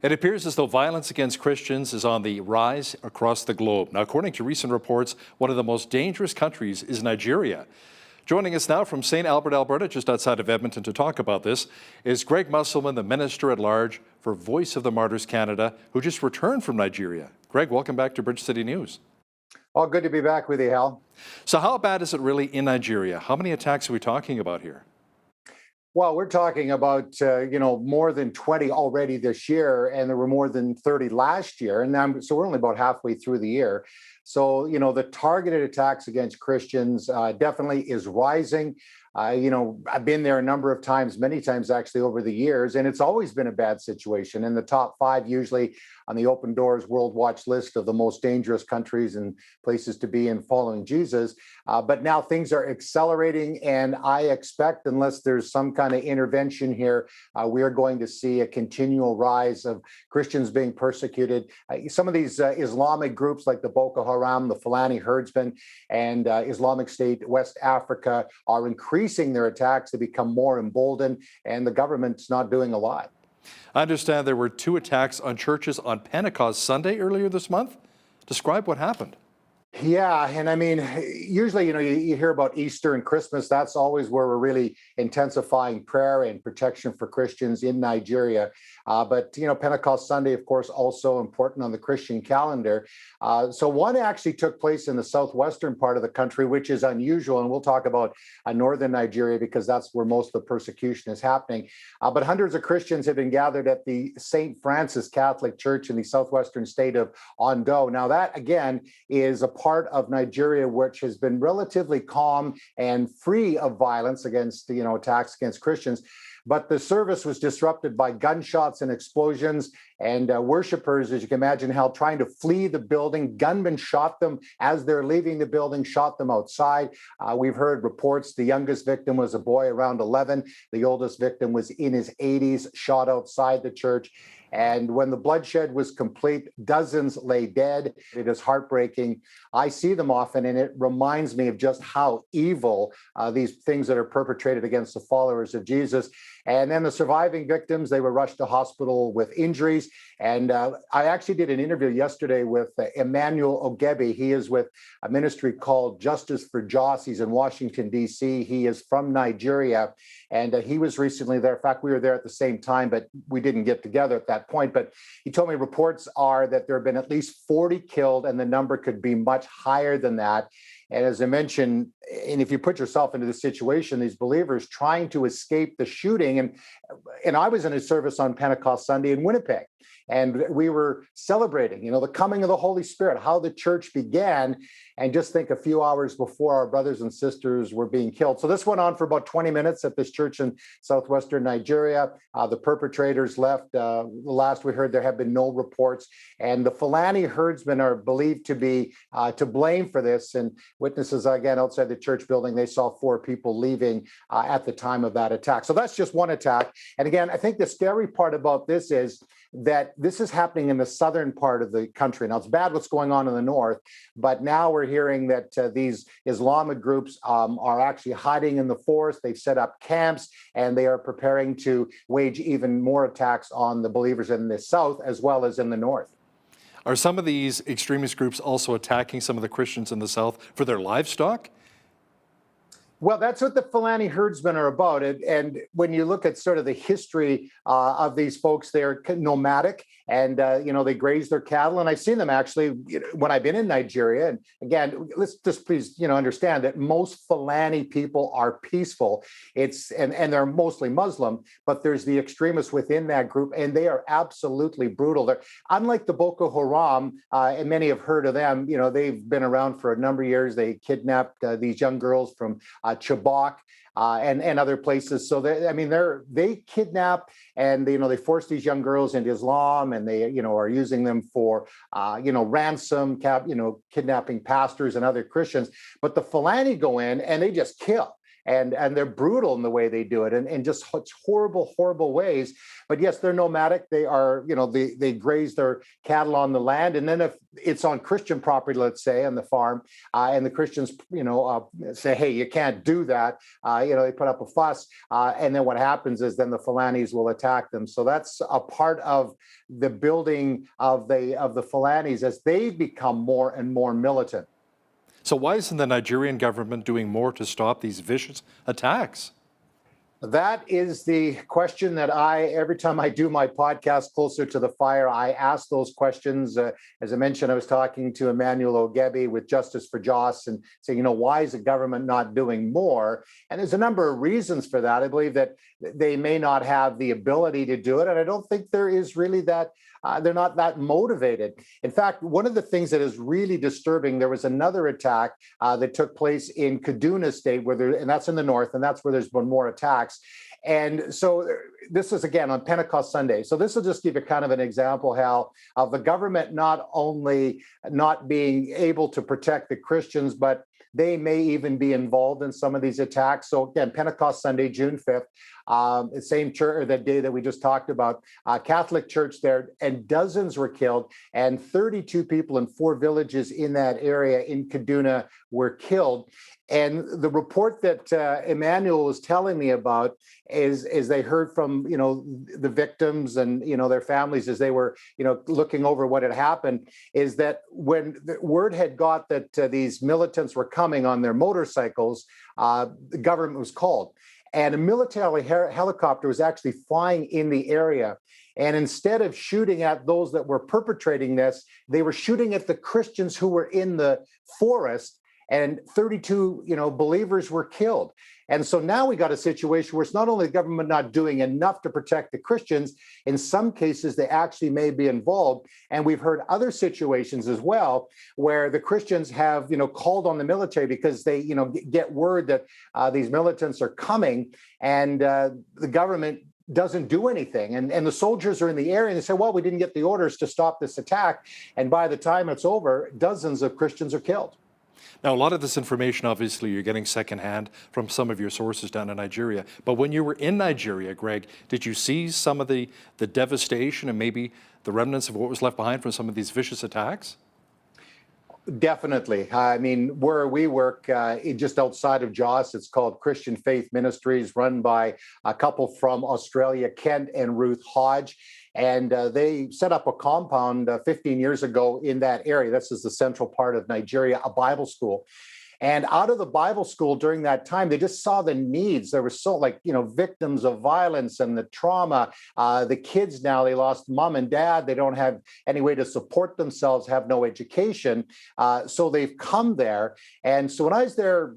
It appears as though violence against Christians is on the rise across the globe. Now, according to recent reports, one of the most dangerous countries is Nigeria. Joining us now from St. Albert, Alberta, just outside of Edmonton, to talk about this is Greg Musselman, the Minister at Large for Voice of the Martyrs Canada, who just returned from Nigeria. Greg, welcome back to Bridge City News. Oh, good to be back with you, Hal. So how bad is it really in Nigeria? How many attacks are we talking about here? Well, we're talking about, more than 20 already this year, and there were more than 30 last year. And so we're only about halfway through the year. So, the targeted attacks against Christians definitely is rising. I've been there a number of times, many times actually over the years, and it's always been a bad situation. In the top 5, usually on the Open Doors World Watch list of the most dangerous countries and places to be in following Jesus. But now things are accelerating, and I expect, unless there's some kind of intervention here, we are going to see a continual rise of Christians being persecuted. Some of these Islamic groups like the Boko Haram, the Fulani Herdsmen, and Islamic State West Africa are increasing their attacks to become more emboldened, and the government's not doing a lot. I understand there were 2 attacks on churches on Pentecost Sunday earlier this month. Describe what happened. Yeah, and I mean, usually, you hear about Easter and Christmas. That's always where we're really intensifying prayer and protection for Christians in Nigeria. But Pentecost Sunday, of course, also important on the Christian calendar. So one actually took place in the southwestern part of the country, which is unusual. And we'll talk about northern Nigeria because that's where most of the persecution is happening. But hundreds of Christians have been gathered at the St. Francis Catholic Church in the southwestern state of Ondo. Now, that, again, is a part of Nigeria which has been relatively calm and free of violence against, attacks against Christians. But the service was disrupted by gunshots and explosions, and worshipers, as you can imagine, trying to flee the building. Gunmen shot them as they're leaving the building, shot them outside. We've heard reports the youngest victim was a boy around 11. The oldest victim was in his 80s, shot outside the church. And when the bloodshed was complete, dozens lay dead. It is heartbreaking. I see them often, and it reminds me of just how evil these things that are perpetrated against the followers of Jesus. And then the surviving victims, they were rushed to hospital with injuries. And I actually did an interview yesterday with Emmanuel Ogebi. He is with a ministry called Justice for Joss. He's in Washington, D.C. He is from Nigeria, and he was recently there. In fact, we were there at the same time, but we didn't get together at that point. But he told me reports are that there have been at least 40 killed, and the number could be much higher than that. And as I mentioned, and if you put yourself into the situation, these believers trying to escape the shooting, and I was in a service on Pentecost Sunday in Winnipeg, and we were celebrating, the coming of the Holy Spirit, how the church began. And just think, a few hours before, our brothers and sisters were being killed. So this went on for about 20 minutes at this church in southwestern Nigeria. The perpetrators left. Last we heard, there have been no reports. And the Fulani Herdsmen are believed to be to blame for this. And witnesses, again, outside the church building, they saw 4 people leaving at the time of that attack. So that's just one attack. And again, I think the scary part about this is that this is happening in the southern part of the country. Now, it's bad what's going on in the north, but now we're hearing that these Islamic groups are actually hiding in the forest. They've set up camps, and they are preparing to wage even more attacks on the believers in the south as well as in the north. Are some of these extremist groups also attacking some of the Christians in the south for their livestock? Well, that's what the Fulani Herdsmen are about. And when you look at sort of the history of these folks, they're nomadic, and, they graze their cattle. And I've seen them actually when I've been in Nigeria. And again, let's just please, understand that most Fulani people are peaceful. And they're mostly Muslim, but there's the extremists within that group, and they are absolutely brutal. They're unlike the Boko Haram, and many have heard of them. They've been around for a number of years. They kidnapped these young girls from Chibok and other places. So they kidnap, and they force these young girls into Islam, and they are using them for ransom, kidnapping pastors and other Christians. But the Fulani go in and they just kill. and they're brutal in the way they do it, and just such horrible ways. But yes, they're nomadic. They are, they graze their cattle on the land, and then if it's on Christian property, let's say on the farm, and the Christians, say, hey, you can't do that. They put up a fuss, and then what happens is then the Fulanis will attack them. So that's a part of the building of the Fulanis as they become more and more militant. So why isn't the Nigerian government doing more to stop these vicious attacks? That is the question that every time I do my podcast Closer to the Fire, I ask those questions. As I mentioned, I was talking to Emmanuel Ogebi with Justice for Joss and saying, why is the government not doing more? And there's a number of reasons for that. I believe that they may not have the ability to do it. And I don't think there is really that. They're not that motivated. In fact, one of the things that is really disturbing, there was another attack that took place in Kaduna State, and that's in the north, and that's where there's been more attacks. And so this is, again, on Pentecost Sunday. So this will just give you kind of an example, Hal, of the government not only not being able to protect the Christians, but they may even be involved in some of these attacks. So again, Pentecost Sunday, June 5th, the same church, or that day that we just talked about, Catholic church there, and dozens were killed, and 32 people in 4 villages in that area in Kaduna were killed. And the report that Emmanuel was telling me about is they heard from, the victims and, their families as they were, looking over what had happened, is that when the word had got that these militants were coming on their motorcycles, the government was called. And a military helicopter was actually flying in the area. And instead of shooting at those that were perpetrating this, they were shooting at the Christians who were in the forest, and 32, believers were killed. And so now we got a situation where it's not only the government not doing enough to protect the Christians, in some cases they actually may be involved. And we've heard other situations as well where the Christians have, called on the military because they, get word that these militants are coming, and the government doesn't do anything. And the soldiers are in the area and they say, well, we didn't get the orders to stop this attack. And by the time it's over, dozens of Christians are killed. Now, a lot of this information, obviously, you're getting secondhand from some of your sources down in Nigeria. But when you were in Nigeria, Greg, did you see some of the devastation and maybe the remnants of what was left behind from some of these vicious attacks? Definitely. I mean, where we work, just outside of Jos, it's called Christian Faith Ministries, run by a couple from Australia, Kent and Ruth Hodge. And they set up a compound 15 years ago in that area. This is the central part of Nigeria, a Bible school. And out of the Bible school during that time, they just saw the needs. There were victims of violence and the trauma. The kids now, they lost mom and dad. They don't have any way to support themselves, have no education. So they've come there. And so when I was there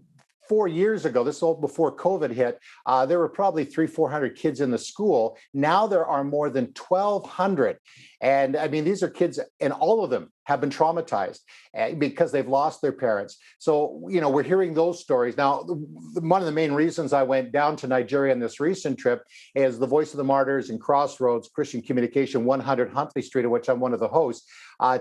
4 years ago, this is all before COVID hit, there were probably 300-400 kids in the school. Now there are more than 1,200. And I mean, these are kids, and all of them have been traumatized because they've lost their parents. So, we're hearing those stories. Now, one of the main reasons I went down to Nigeria on this recent trip is the Voice of the Martyrs and Crossroads Christian Communication, 100 Huntley Street, of which I'm one of the hosts,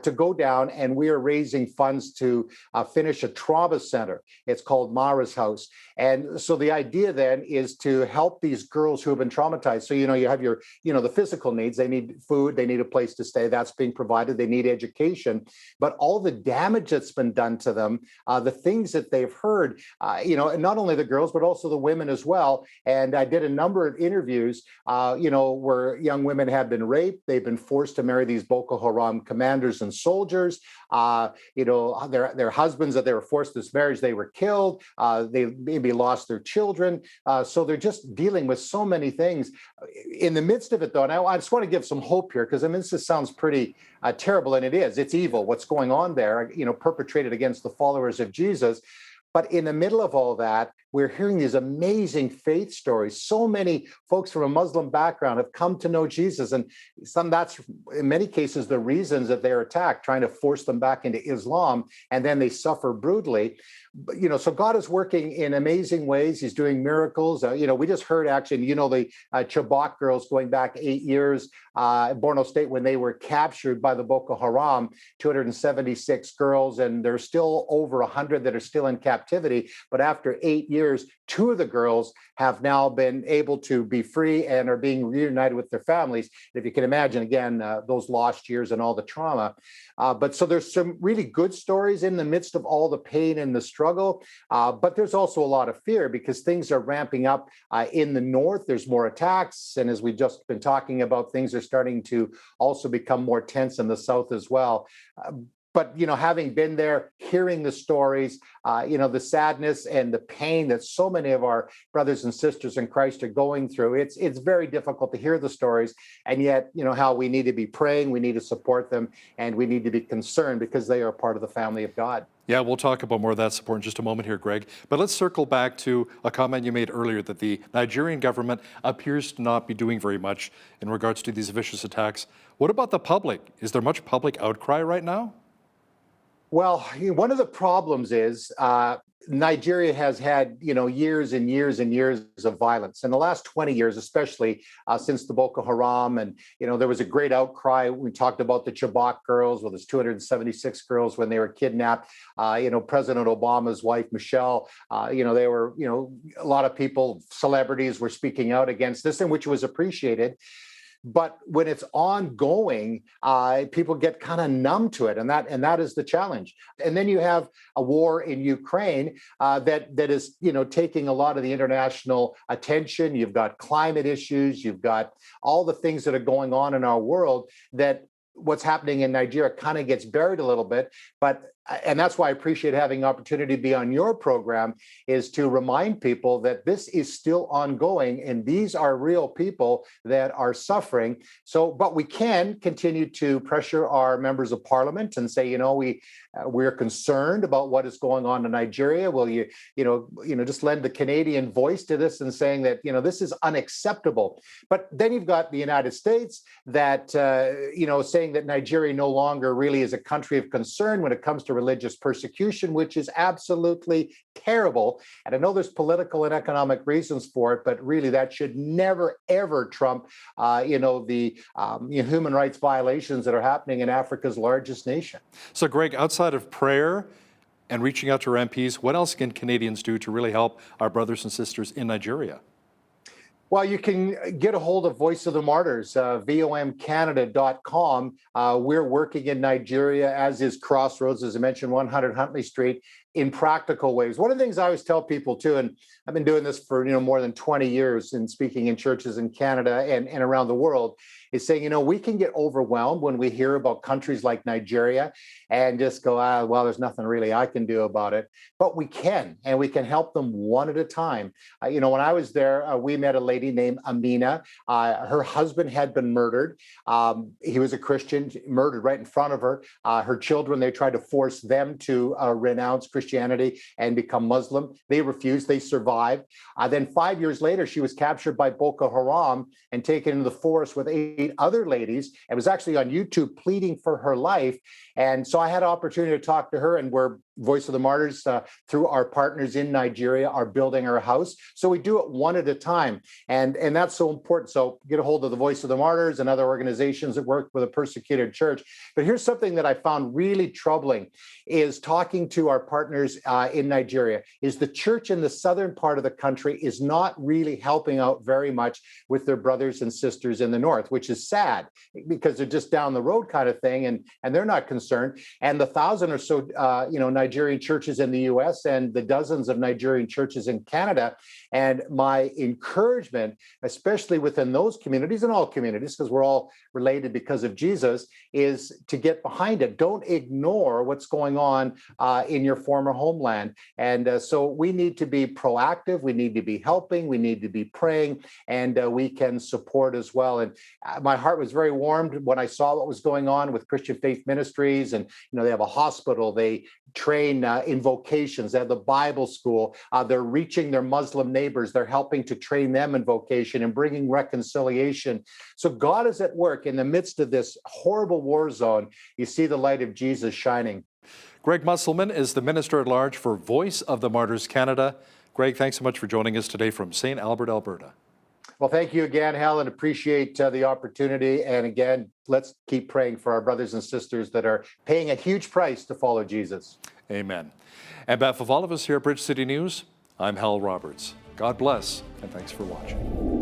to go down, and we are raising funds to finish a trauma center. It's called Mara's House. And so the idea then is to help these girls who have been traumatized. So, you have your, the physical needs. They need food, they need a place to stay. That's being provided. They need education. But all the damage that's been done to them, the things that they've heard, and not only the girls, but also the women as well. And I did a number of interviews, where young women have been raped. They've been forced to marry these Boko Haram commanders and soldiers. Their husbands that they were forced this marriage, they were killed. They maybe lost their children. So they're just dealing with so many things. In the midst of it, though, and I just want to give some hope here, because this sounds pretty terrible, and it is. It's evil what's going on there, perpetrated against the followers of Jesus. But in the middle of all that, we're hearing these amazing faith stories. So many folks from a Muslim background have come to know Jesus, and that's in many cases the reasons that they're attacked, trying to force them back into Islam, and then they suffer brutally. But, so God is working in amazing ways. He's doing miracles. We just heard actually, the Chibok girls going back 8 years, Borno State, when they were captured by the Boko Haram, 276 girls, and there's still over 100 that are still in captivity. But after 8 years, years, two of the girls have now been able to be free and are being reunited with their families. If you can imagine, again, those lost years and all the trauma. But so there's some really good stories in the midst of all the pain and the struggle. But there's also a lot of fear because things are ramping up in the north. There's more attacks. And as we've just been talking about, things are starting to also become more tense in the south as well. But, having been there, hearing the stories, the sadness and the pain that so many of our brothers and sisters in Christ are going through, it's very difficult to hear the stories. And yet, how we need to be praying, we need to support them, and we need to be concerned because they are part of the family of God. Yeah, we'll talk about more of that support in just a moment here, Greg. But let's circle back to a comment you made earlier that the Nigerian government appears to not be doing very much in regards to these vicious attacks. What about the public? Is there much public outcry right now? Well, one of the problems is Nigeria has had, years and years and years of violence. In the last 20 years, especially since the Boko Haram, and, there was a great outcry. We talked about the Chibok girls. Well, there's 276 girls when they were kidnapped. President Obama's wife, Michelle, they were, a lot of people, celebrities were speaking out against this, and which was appreciated. But when it's ongoing, people get kind of numb to it, and that is the challenge. And then you have a war in Ukraine that is taking a lot of the international attention. You've got climate issues, you've got all the things that are going on in our world that what's happening in Nigeria kind of gets buried a little bit. And that's why I appreciate having the opportunity to be on your program, is to remind people that this is still ongoing and these are real people that are suffering. But we can continue to pressure our members of parliament and say, we're concerned about what is going on in Nigeria. Will you just lend the Canadian voice to this and saying that, this is unacceptable. But then you've got the United States that, saying that Nigeria no longer really is a country of concern when it comes to religious persecution, which is absolutely terrible. And I know there's political and economic reasons for it, but really that should never, ever trump, the human rights violations that are happening in Africa's largest nation. So, Greg, outside of prayer and reaching out to our MPs, what else can Canadians do to really help our brothers and sisters in Nigeria? Well, you can get a hold of Voice of the Martyrs, vomcanada.com. We're working in Nigeria, as is Crossroads, as I mentioned, 100 Huntley Street, in practical ways. One of the things I always tell people too, and I've been doing this for more than 20 years and speaking in churches in Canada and around the world, is saying, we can get overwhelmed when we hear about countries like Nigeria and just go, well, there's nothing really I can do about it. But we can, and we can help them one at a time. When I was there, we met a lady named Amina. Her husband had been murdered. He was a Christian, murdered right in front of her. Her children, they tried to force them to renounce Christianity and become Muslim. They refused. They survived. Then 5 years later, she was captured by Boko Haram and taken into the forest with 8 other ladies, and was actually on YouTube pleading for her life. And so I had an opportunity to talk to her, and we're Voice of the Martyrs, through our partners in Nigeria, are building our house. So we do it one at a time. And that's so important. So get a hold of the Voice of the Martyrs and other organizations that work with a persecuted church. But here's something that I found really troubling, is talking to our partners in Nigeria, is the church in the southern part of the country is not really helping out very much with their brothers and sisters in the north, which is sad because they're just down the road kind of thing, and they're not concerned. And the 1,000 or so, Nigerian churches in the U.S. and the dozens of Nigerian churches in Canada. And my encouragement, especially within those communities and all communities, because we're all related because of Jesus, is to get behind it. Don't ignore what's going on in your former homeland. And so we need to be proactive. We need to be helping. We need to be praying, and we can support as well. And my heart was very warmed when I saw what was going on with Christian Faith Ministries. And, they have a hospital. They train in vocations. They have the Bible school. They're reaching their Muslim neighbors. They're helping to train them in vocation and bringing reconciliation. So God is at work in the midst of this horrible war zone. You see the light of Jesus shining. Greg Musselman is the Minister at Large for Voice of the Martyrs Canada. Greg, thanks so much for joining us today from St. Albert, Alberta. Well, thank you again, Helen. Appreciate the opportunity. And again, let's keep praying for our brothers and sisters that are paying a huge price to follow Jesus. Amen. And on behalf of all of us here at Bridge City News, I'm Hal Roberts. God bless, and thanks for watching.